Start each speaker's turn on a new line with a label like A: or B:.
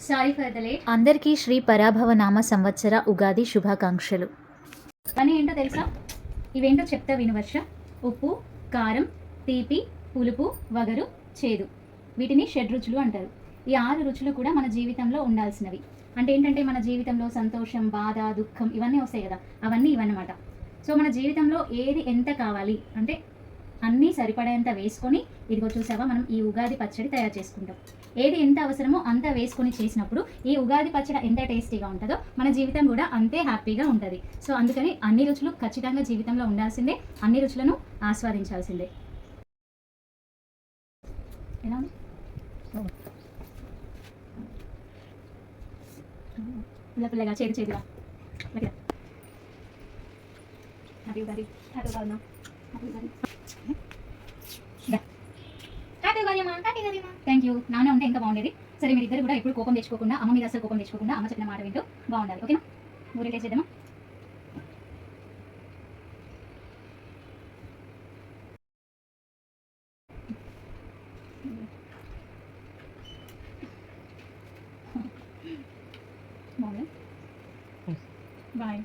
A: Sorry for the late.
B: అందరికీ శ్రీ పరాభవ నామ సంవత్సర ఉగాది శుభాకాంక్షలు.
A: పని ఏంటో తెలుసా? ఇవేంటో చెప్తా విను వర్ష. ఉప్పు, కారం, తీపి, పులుపు, వగరు, చేదు, వీటిని షడ్రుచులు అంటారు. ఈ 6 రుచులు కూడా మన జీవితంలో ఉండాల్సినవి. అంటే ఏంటంటే మన జీవితంలో సంతోషం, బాధ, దుఃఖం ఇవన్నీ వస్తాయి కదా, అవన్నీ ఇవన్నమాట. సో మన జీవితంలో ఏది ఎంత కావాలి అంటే అన్నీ సరిపడేంత వేసుకొని, ఇదిగో చూసావా, మనం ఈ ఉగాది పచ్చడి తయారు చేసుకుంటాం. ఏది ఎంత అవసరమో అంత వేసుకొని చేసినప్పుడు ఈ ఉగాది పచ్చడి ఎంత టేస్టీగా ఉంటుందో మన జీవితం కూడా అంతే హ్యాపీగా ఉంటుంది. సో అందుకని అన్ని రుచులు ఖచ్చితంగా జీవితంలో ఉండాల్సిందే, అన్ని రుచులను ఆస్వాదించాల్సిందే. ఎలా ఉంది? పుల్ల పుల్లగా, చేదు చేదుగా. Happy Ugadi. Happy Ugadi. Happy Ugadi. Thank you. నాన్న ఉంటే ఇంకా బాగుండేది. సరే మీరిద్దరు కూడా ఎప్పుడు కోపం తెచ్చుకోకుండా, అమ్మ మీద అసలు కోపం తెచ్చుకోకుండా, అమ్మ చెప్పిన మాట వింటూ బాగుండాలి. ఓకేనా? ఊరిలో చేద్దామా? బాగుంది. బాయ్.